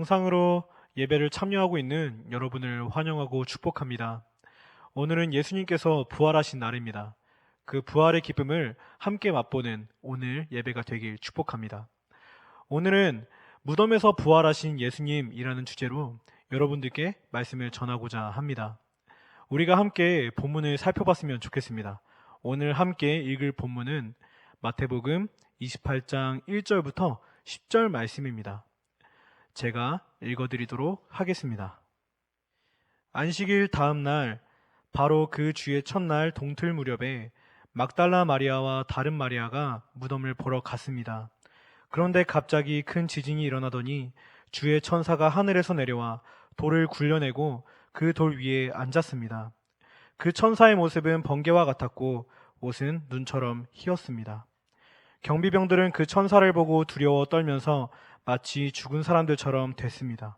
영상으로 예배를 참여하고 있는 여러분을 환영하고 축복합니다. 오늘은 예수님께서 부활하신 날입니다. 그 부활의 기쁨을 함께 맛보는 오늘 예배가 되길 축복합니다. 오늘은 무덤에서 부활하신 예수님이라는 주제로 여러분들께 말씀을 전하고자 합니다. 우리가 함께 본문을 살펴봤으면 좋겠습니다. 오늘 함께 읽을 본문은 마태복음 28장 1절부터 10절 말씀입니다. 제가 읽어드리도록 하겠습니다. 안식일 다음 날, 바로 그 주의 첫날 동틀 무렵에 막달라 마리아와 다른 마리아가 무덤을 보러 갔습니다. 그런데 갑자기 큰 지진이 일어나더니 주의 천사가 하늘에서 내려와 돌을 굴려내고 그 돌 위에 앉았습니다. 그 천사의 모습은 번개와 같았고 옷은 눈처럼 희었습니다. 경비병들은 그 천사를 보고 두려워 떨면서 마치 죽은 사람들처럼 됐습니다.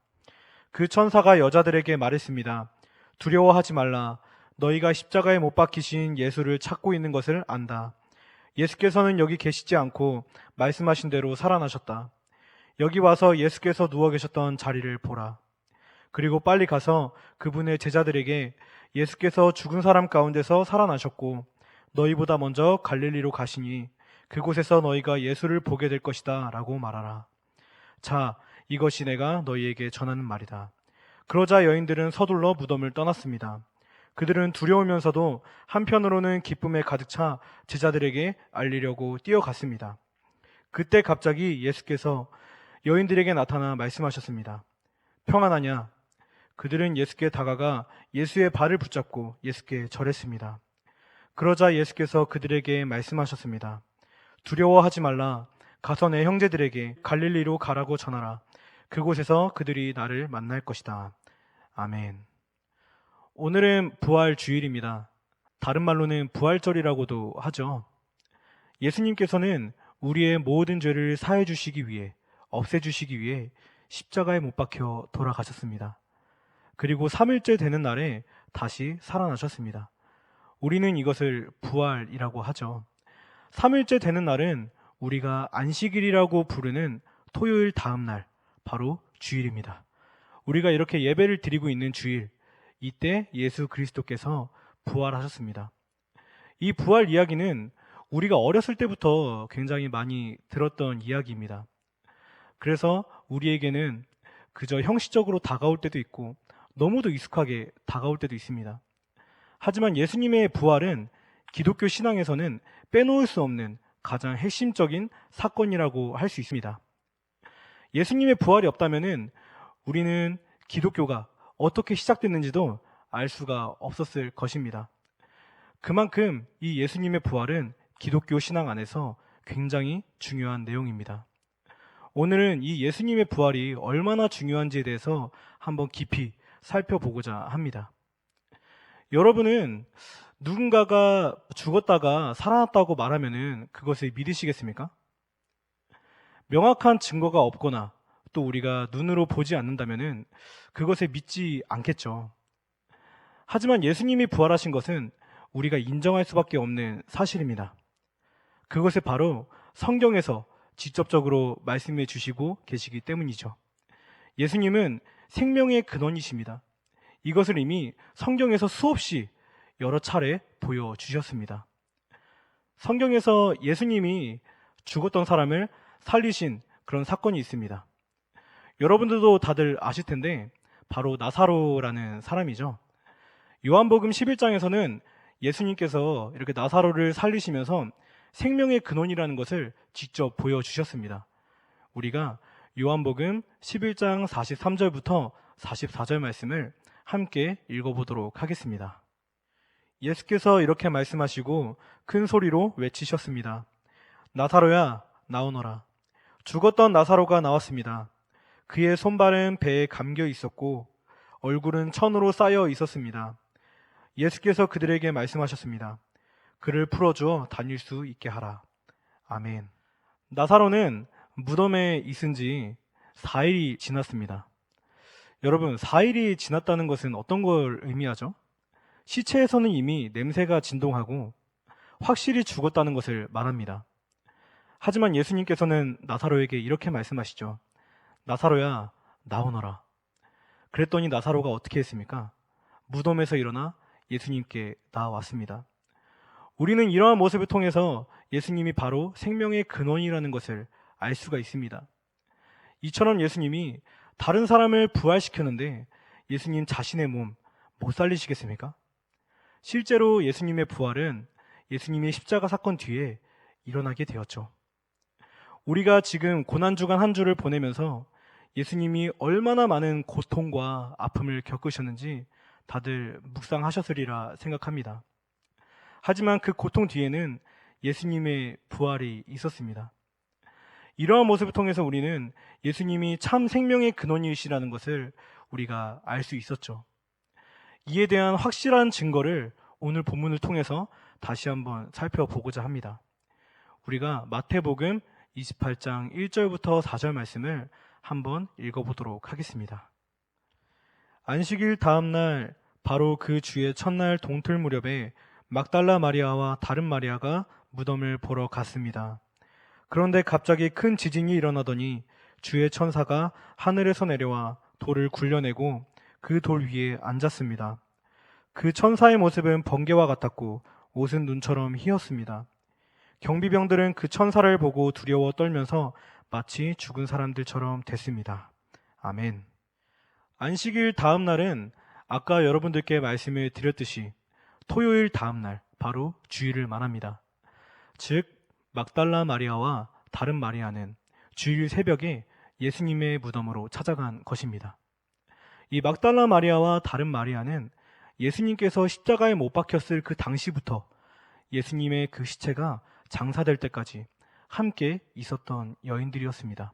그 천사가 여자들에게 말했습니다. 두려워하지 말라. 너희가 십자가에 못 박히신 예수를 찾고 있는 것을 안다. 예수께서는 여기 계시지 않고 말씀하신 대로 살아나셨다. 여기 와서 예수께서 누워 계셨던 자리를 보라. 그리고 빨리 가서 그분의 제자들에게 예수께서 죽은 사람 가운데서 살아나셨고 너희보다 먼저 갈릴리로 가시니 그곳에서 너희가 예수를 보게 될 것이다 라고 말하라. 자, 이것이 내가 너희에게 전하는 말이다. 그러자 여인들은 서둘러 무덤을 떠났습니다. 그들은 두려우면서도 한편으로는 기쁨에 가득 차 제자들에게 알리려고 뛰어갔습니다. 그때 갑자기 예수께서 여인들에게 나타나 말씀하셨습니다. 평안하냐? 그들은 예수께 다가가 예수의 발을 붙잡고 예수께 절했습니다. 그러자 예수께서 그들에게 말씀하셨습니다. 두려워하지 말라. 가서 내 형제들에게 갈릴리로 가라고 전하라. 그곳에서 그들이 나를 만날 것이다. 아멘. 오늘은 부활 주일입니다. 다른 말로는 부활절이라고도 하죠. 예수님께서는 우리의 모든 죄를 사해 주시기 위해, 없애주시기 위해 십자가에 못 박혀 돌아가셨습니다. 그리고 3일째 되는 날에 다시 살아나셨습니다. 우리는 이것을 부활이라고 하죠. 3일째 되는 날은 우리가 안식일이라고 부르는 토요일 다음 날, 바로 주일입니다. 우리가 이렇게 예배를 드리고 있는 주일, 이때 예수 그리스도께서 부활하셨습니다. 이 부활 이야기는 우리가 어렸을 때부터 굉장히 많이 들었던 이야기입니다. 그래서 우리에게는 그저 형식적으로 다가올 때도 있고 너무도 익숙하게 다가올 때도 있습니다. 하지만 예수님의 부활은 기독교 신앙에서는 빼놓을 수 없는 가장 핵심적인 사건이라고 할 수 있습니다. 예수님의 부활이 없다면 우리는 기독교가 어떻게 시작됐는지도 알 수가 없었을 것입니다. 그만큼 이 예수님의 부활은 기독교 신앙 안에서 굉장히 중요한 내용입니다. 오늘은 이 예수님의 부활이 얼마나 중요한지에 대해서 한번 깊이 살펴보고자 합니다. 여러분은 누군가가 죽었다가 살아났다고 말하면은 그것을 믿으시겠습니까? 명확한 증거가 없거나 또 우리가 눈으로 보지 않는다면은 그것을 믿지 않겠죠. 하지만 예수님이 부활하신 것은 우리가 인정할 수밖에 없는 사실입니다. 그것을 바로 성경에서 직접적으로 말씀해 주시고 계시기 때문이죠. 예수님은 생명의 근원이십니다. 이것을 이미 성경에서 수없이 여러 차례 보여주셨습니다. 성경에서 예수님이 죽었던 사람을 살리신 그런 사건이 있습니다. 여러분들도 다들 아실 텐데 바로 나사로라는 사람이죠. 요한복음 11장에서는 예수님께서 이렇게 나사로를 살리시면서 생명의 근원이라는 것을 직접 보여주셨습니다. 우리가 요한복음 11장 43절부터 44절 말씀을 함께 읽어보도록 하겠습니다. 예수께서 이렇게 말씀하시고 큰 소리로 외치셨습니다. 나사로야, 나오너라. 죽었던 나사로가 나왔습니다. 그의 손발은 배에 감겨 있었고 얼굴은 천으로 쌓여 있었습니다. 예수께서 그들에게 말씀하셨습니다. 그를 풀어주어 다닐 수 있게 하라. 아멘. 나사로는 무덤에 있은 지 4일이 지났습니다. 여러분, 4일이 지났다는 것은 어떤 걸 의미하죠? 시체에서는 이미 냄새가 진동하고 확실히 죽었다는 것을 말합니다. 하지만 예수님께서는 나사로에게 이렇게 말씀하시죠. 나사로야, 나오너라. 그랬더니 나사로가 어떻게 했습니까? 무덤에서 일어나 예수님께 나아왔습니다. 우리는 이러한 모습을 통해서 예수님이 바로 생명의 근원이라는 것을 알 수가 있습니다. 이처럼 예수님이 다른 사람을 부활시켰는데 예수님 자신의 몸 못 살리시겠습니까? 실제로 예수님의 부활은 예수님의 십자가 사건 뒤에 일어나게 되었죠. 우리가 지금 고난주간 한 주를 보내면서 예수님이 얼마나 많은 고통과 아픔을 겪으셨는지 다들 묵상하셨으리라 생각합니다. 하지만 그 고통 뒤에는 예수님의 부활이 있었습니다. 이러한 모습을 통해서 우리는 예수님이 참 생명의 근원이시라는 것을 우리가 알 수 있었죠. 이에 대한 확실한 증거를 오늘 본문을 통해서 다시 한번 살펴보고자 합니다. 우리가 마태복음 28장 1절부터 4절 말씀을 한번 읽어보도록 하겠습니다. 안식일 다음 날 바로 그 주의 첫날 동틀 무렵에 막달라 마리아와 다른 마리아가 무덤을 보러 갔습니다. 그런데 갑자기 큰 지진이 일어나더니 주의 천사가 하늘에서 내려와 돌을 굴려내고 그 돌 위에 앉았습니다. 그 천사의 모습은 번개와 같았고 옷은 눈처럼 희었습니다. 경비병들은 그 천사를 보고 두려워 떨면서 마치 죽은 사람들처럼 됐습니다. 아멘. 안식일 다음 날은 아까 여러분들께 말씀을 드렸듯이 토요일 다음 날, 바로 주일을 말합니다. 즉 막달라 마리아와 다른 마리아는 주일 새벽에 예수님의 무덤으로 찾아간 것입니다. 이 막달라 마리아와 다른 마리아는 예수님께서 십자가에 못 박혔을 그 당시부터 예수님의 그 시체가 장사될 때까지 함께 있었던 여인들이었습니다.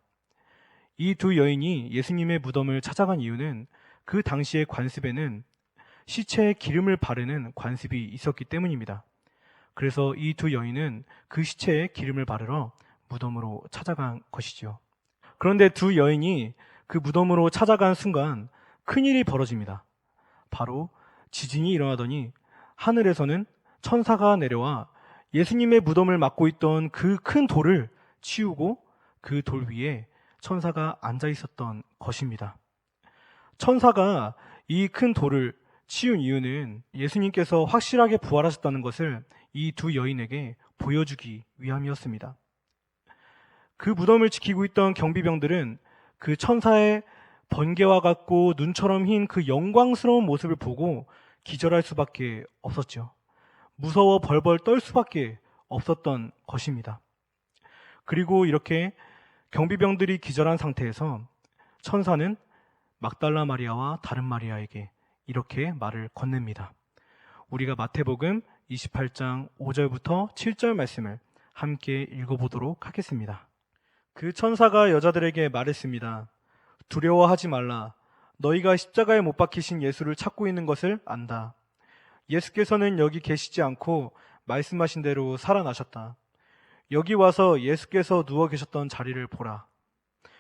이 두 여인이 예수님의 무덤을 찾아간 이유는 그 당시의 관습에는 시체에 기름을 바르는 관습이 있었기 때문입니다. 그래서 이 두 여인은 그 시체에 기름을 바르러 무덤으로 찾아간 것이죠. 그런데 두 여인이 그 무덤으로 찾아간 순간 큰일이 벌어집니다. 바로 지진이 일어나더니 하늘에서는 천사가 내려와 예수님의 무덤을 막고 있던 그 큰 돌을 치우고 그 돌 위에 천사가 앉아 있었던 것입니다. 천사가 이 큰 돌을 치운 이유는 예수님께서 확실하게 부활하셨다는 것을 이 두 여인에게 보여주기 위함이었습니다. 그 무덤을 지키고 있던 경비병들은 그 천사의 번개와 같고 눈처럼 흰 그 영광스러운 모습을 보고 기절할 수밖에 없었죠. 무서워 벌벌 떨 수밖에 없었던 것입니다. 그리고 이렇게 경비병들이 기절한 상태에서 천사는 막달라 마리아와 다른 마리아에게 이렇게 말을 건넵니다. 우리가 마태복음 28장 5절부터 7절 말씀을 함께 읽어보도록 하겠습니다. 그 천사가 여자들에게 말했습니다. 두려워하지 말라. 너희가 십자가에 못 박히신 예수를 찾고 있는 것을 안다. 예수께서는 여기 계시지 않고 말씀하신 대로 살아나셨다. 여기 와서 예수께서 누워 계셨던 자리를 보라.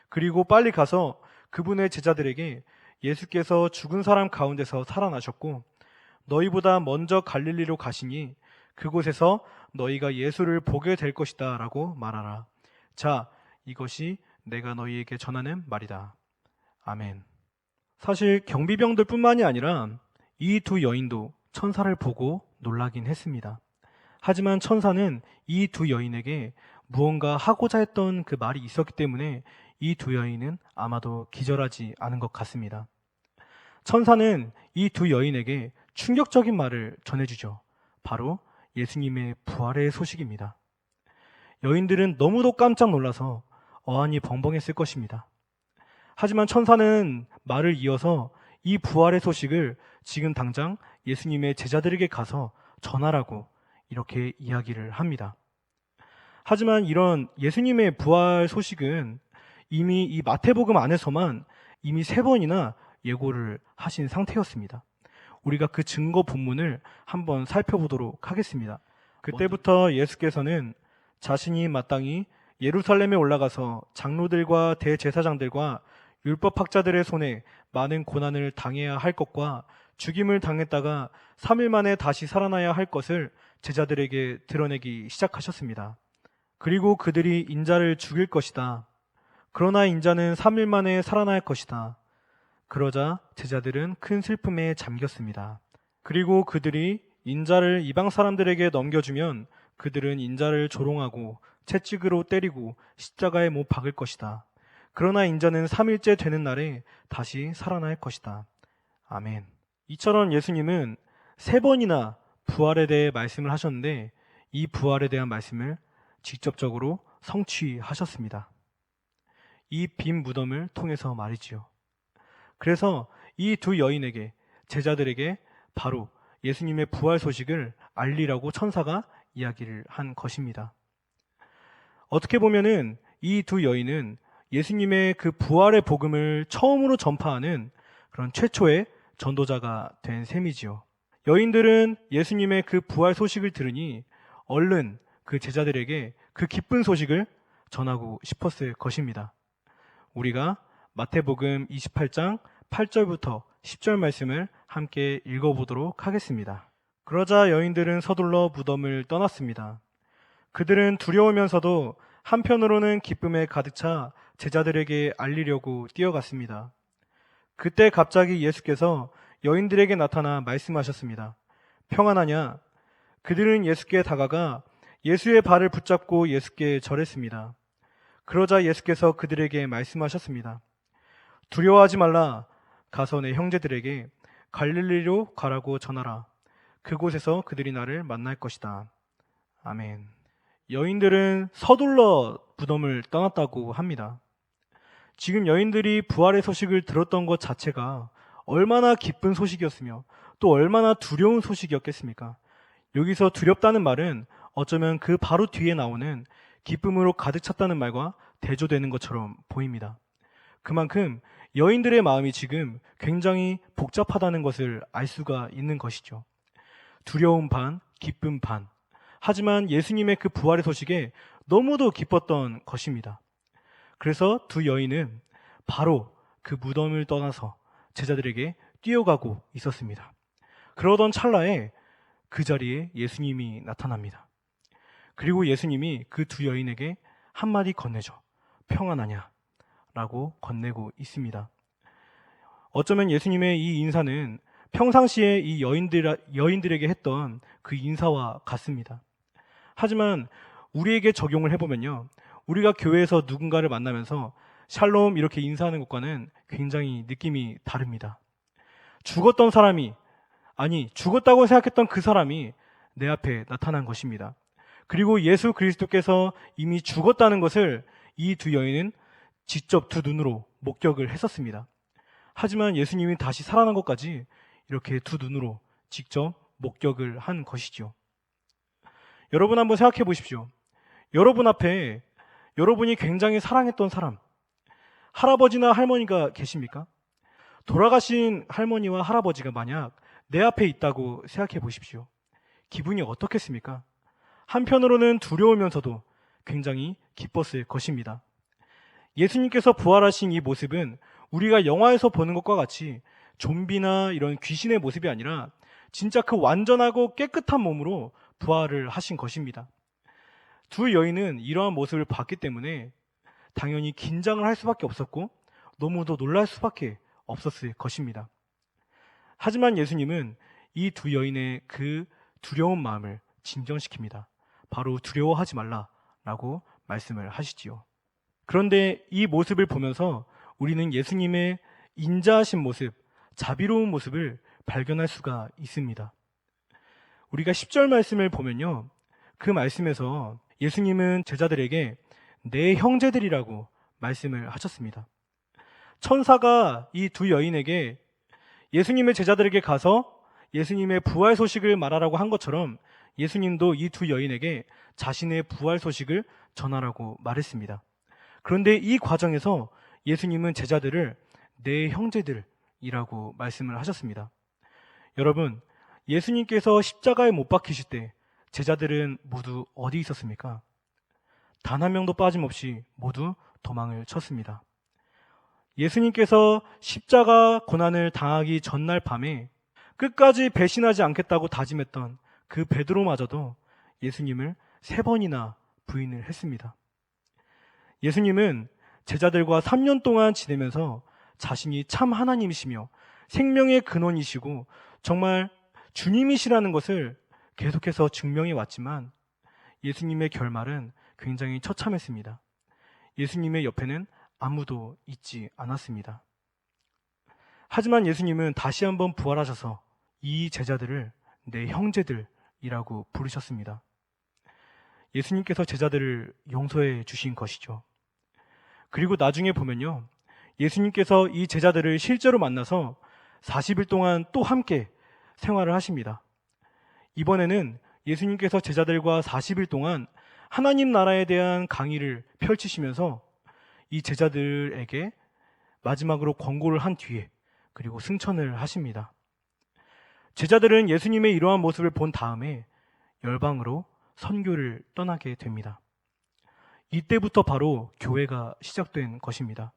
그리고 빨리 가서 그분의 제자들에게 예수께서 죽은 사람 가운데서 살아나셨고 너희보다 먼저 갈릴리로 가시니 그곳에서 너희가 예수를 보게 될 것이다 라고 말하라. 자, 이것이 내가 너희에게 전하는 말이다. 아멘. 사실 경비병들 뿐만이 아니라 이 두 여인도 천사를 보고 놀라긴 했습니다. 하지만 천사는 이 두 여인에게 무언가 하고자 했던 그 말이 있었기 때문에 이 두 여인은 아마도 기절하지 않은 것 같습니다. 천사는 이 두 여인에게 충격적인 말을 전해주죠. 바로 예수님의 부활의 소식입니다. 여인들은 너무도 깜짝 놀라서 어안이 벙벙했을 것입니다. 하지만 천사는 말을 이어서 이 부활의 소식을 지금 당장 예수님의 제자들에게 가서 전하라고 이렇게 이야기를 합니다. 하지만 이런 예수님의 부활 소식은 이미 이 마태복음 안에서만 이미 3번이나 예고를 하신 상태였습니다. 우리가 그 증거 본문을 한번 살펴보도록 하겠습니다. 그때부터 예수께서는 자신이 마땅히 예루살렘에 올라가서 장로들과 대제사장들과 율법학자들의 손에 많은 고난을 당해야 할 것과 죽임을 당했다가 3일 만에 다시 살아나야 할 것을 제자들에게 드러내기 시작하셨습니다. 그리고 그들이 인자를 죽일 것이다. 그러나 인자는 3일 만에 살아날 것이다. 그러자 제자들은 큰 슬픔에 잠겼습니다. 그리고 그들이 인자를 이방 사람들에게 넘겨주면 그들은 인자를 조롱하고 채찍으로 때리고 십자가에 못 박을 것이다. 그러나 인자는 3일째 되는 날에 다시 살아날 것이다. 아멘. 이처럼 예수님은 3번이나 부활에 대해 말씀을 하셨는데 이 부활에 대한 말씀을 직접적으로 성취하셨습니다. 이 빈 무덤을 통해서 말이지요. 그래서 이 두 여인에게, 제자들에게 바로 예수님의 부활 소식을 알리라고 천사가 이야기를 한 것입니다. 어떻게 보면은 이 두 여인은 예수님의 그 부활의 복음을 처음으로 전파하는 그런 최초의 전도자가 된 셈이지요. 여인들은 예수님의 그 부활 소식을 들으니 얼른 그 제자들에게 그 기쁜 소식을 전하고 싶었을 것입니다. 우리가 마태복음 28장 8절부터 10절 말씀을 함께 읽어보도록 하겠습니다. 그러자 여인들은 서둘러 무덤을 떠났습니다. 그들은 두려우면서도 한편으로는 기쁨에 가득 차 제자들에게 알리려고 뛰어갔습니다. 그때 갑자기 예수께서 여인들에게 나타나 말씀하셨습니다. 평안하냐? 그들은 예수께 다가가 예수의 발을 붙잡고 예수께 절했습니다. 그러자 예수께서 그들에게 말씀하셨습니다. 두려워하지 말라. 가서 내 형제들에게 갈릴리로 가라고 전하라. 그곳에서 그들이 나를 만날 것이다. 아멘. 여인들은 서둘러 무덤을 떠났다고 합니다. 지금 여인들이 부활의 소식을 들었던 것 자체가 얼마나 기쁜 소식이었으며 또 얼마나 두려운 소식이었겠습니까? 여기서 두렵다는 말은 어쩌면 그 바로 뒤에 나오는 기쁨으로 가득 찼다는 말과 대조되는 것처럼 보입니다. 그만큼 여인들의 마음이 지금 굉장히 복잡하다는 것을 알 수가 있는 것이죠. 두려움 반, 기쁨 반. 하지만 예수님의 그 부활의 소식에 너무도 기뻤던 것입니다. 그래서 두 여인은 바로 그 무덤을 떠나서 제자들에게 뛰어가고 있었습니다. 그러던 찰나에 그 자리에 예수님이 나타납니다. 그리고 예수님이 그 두 여인에게 한마디 건네죠. 평안하냐? 라고 건네고 있습니다. 어쩌면 예수님의 이 인사는 평상시에 이 여인들에게 했던 그 인사와 같습니다. 하지만 우리에게 적용을 해보면요. 우리가 교회에서 누군가를 만나면서 샬롬 이렇게 인사하는 것과는 굉장히 느낌이 다릅니다. 죽었던 사람이, 아니 죽었다고 생각했던 그 사람이 내 앞에 나타난 것입니다. 그리고 예수 그리스도께서 이미 죽었다는 것을 이 두 여인은 직접 두 눈으로 목격을 했었습니다. 하지만 예수님이 다시 살아난 것까지 이렇게 두 눈으로 직접 목격을 한 것이죠. 여러분 한번 생각해 보십시오. 여러분 앞에 여러분이 굉장히 사랑했던 사람, 할아버지나 할머니가 계십니까? 돌아가신 할머니와 할아버지가 만약 내 앞에 있다고 생각해 보십시오. 기분이 어떻겠습니까? 한편으로는 두려우면서도 굉장히 기뻤을 것입니다. 예수님께서 부활하신 이 모습은 우리가 영화에서 보는 것과 같이 좀비나 이런 귀신의 모습이 아니라 진짜 그 완전하고 깨끗한 몸으로 부활을 하신 것입니다. 두 여인은 이러한 모습을 봤기 때문에 당연히 긴장을 할 수밖에 없었고 너무도 놀랄 수밖에 없었을 것입니다. 하지만 예수님은 이 두 여인의 그 두려운 마음을 진정시킵니다. 바로 두려워하지 말라라고 말씀을 하시지요. 그런데 이 모습을 보면서 우리는 예수님의 인자하신 모습, 자비로운 모습을 발견할 수가 있습니다. 우리가 10절 말씀을 보면요. 그 말씀에서 예수님은 제자들에게 내 형제들이라고 말씀을 하셨습니다. 천사가 이 두 여인에게 예수님의 제자들에게 가서 예수님의 부활 소식을 말하라고 한 것처럼 예수님도 이 두 여인에게 자신의 부활 소식을 전하라고 말했습니다. 그런데 이 과정에서 예수님은 제자들을 내 형제들이라고 말씀을 하셨습니다. 여러분, 예수님께서 십자가에 못 박히실 때 제자들은 모두 어디 있었습니까? 단 한 명도 빠짐없이 모두 도망을 쳤습니다. 예수님께서 십자가 고난을 당하기 전날 밤에 끝까지 배신하지 않겠다고 다짐했던 그 베드로마저도 예수님을 3번이나 부인을 했습니다. 예수님은 제자들과 3년 동안 지내면서 자신이 참 하나님이시며 생명의 근원이시고 정말 주님이시라는 것을 계속해서 증명해 왔지만 예수님의 결말은 굉장히 처참했습니다. 예수님의 옆에는 아무도 있지 않았습니다. 하지만 예수님은 다시 한번 부활하셔서 이 제자들을 내 형제들이라고 부르셨습니다. 예수님께서 제자들을 용서해 주신 것이죠. 그리고 나중에 보면요, 예수님께서 이 제자들을 실제로 만나서 40일 동안 또 함께 생활을 하십니다. 이번에는 예수님께서 제자들과 40일 동안 하나님 나라에 대한 강의를 펼치시면서 이 제자들에게 마지막으로 권고를 한 뒤에 그리고 승천을 하십니다. 제자들은 예수님의 이러한 모습을 본 다음에 열방으로 선교를 떠나게 됩니다. 이때부터 바로 교회가 시작된 것입니다.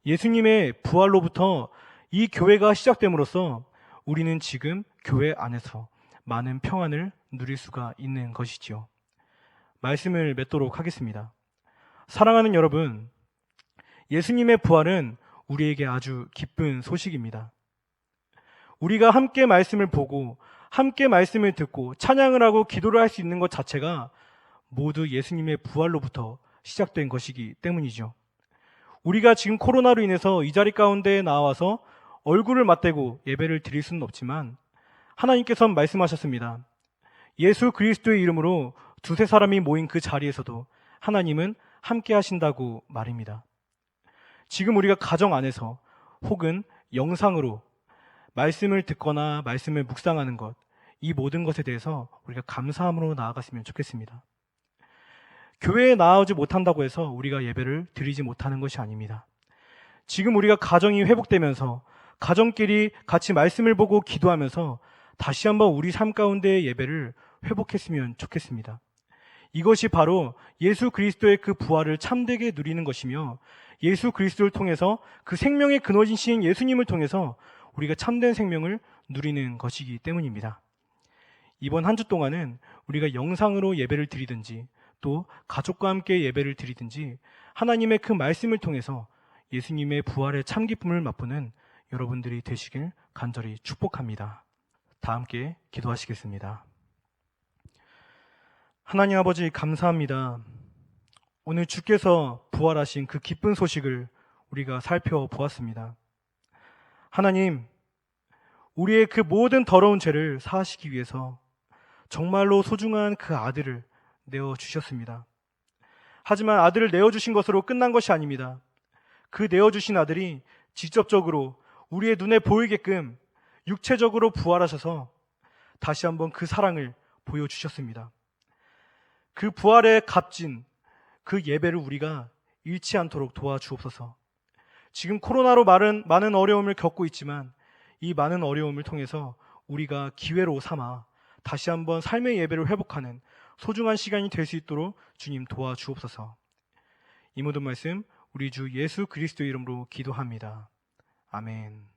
예수님의 부활로부터 이 교회가 시작됨으로써 우리는 지금 교회 안에서 많은 평안을 누릴 수가 있는 것이지요. 말씀을 맺도록 하겠습니다. 사랑하는 여러분, 예수님의 부활은 우리에게 아주 기쁜 소식입니다. 우리가 함께 말씀을 보고 함께 말씀을 듣고 찬양을 하고 기도를 할 수 있는 것 자체가 모두 예수님의 부활로부터 시작된 것이기 때문이죠. 우리가 지금 코로나로 인해서 이 자리 가운데 나와서 얼굴을 맞대고 예배를 드릴 수는 없지만 하나님께서는 말씀하셨습니다. 예수 그리스도의 이름으로 두세 사람이 모인 그 자리에서도 하나님은 함께 하신다고 말입니다. 지금 우리가 가정 안에서 혹은 영상으로 말씀을 듣거나 말씀을 묵상하는 것, 이 모든 것에 대해서 우리가 감사함으로 나아갔으면 좋겠습니다. 교회에 나아오지 못한다고 해서 우리가 예배를 드리지 못하는 것이 아닙니다. 지금 우리가 가정이 회복되면서 가정끼리 같이 말씀을 보고 기도하면서 다시 한번 우리 삶 가운데의 예배를 회복했으면 좋겠습니다. 이것이 바로 예수 그리스도의 그 부활을 참되게 누리는 것이며 예수 그리스도를 통해서 그 생명의 근원이신 예수님을 통해서 우리가 참된 생명을 누리는 것이기 때문입니다. 이번 한 주 동안은 우리가 영상으로 예배를 드리든지 또 가족과 함께 예배를 드리든지 하나님의 그 말씀을 통해서 예수님의 부활의 참기쁨을 맛보는 여러분들이 되시길 간절히 축복합니다. 다 함께 기도하시겠습니다. 하나님 아버지 감사합니다. 오늘 주께서 부활하신 그 기쁜 소식을 우리가 살펴보았습니다. 하나님, 우리의 그 모든 더러운 죄를 사하시기 위해서 정말로 소중한 그 아들을 내어주셨습니다. 하지만 아들을 내어주신 것으로 끝난 것이 아닙니다. 그 내어주신 아들이 직접적으로 우리의 눈에 보이게끔 육체적으로 부활하셔서 다시 한번 그 사랑을 보여주셨습니다. 그 부활의 값진 그 예배를 우리가 잃지 않도록 도와주옵소서. 지금 코로나로 많은 어려움을 겪고 있지만 이 많은 어려움을 통해서 우리가 기회로 삼아 다시 한번 삶의 예배를 회복하는 소중한 시간이 될 수 있도록 주님 도와주옵소서. 이 모든 말씀 우리 주 예수 그리스도의 이름으로 기도합니다. 아멘.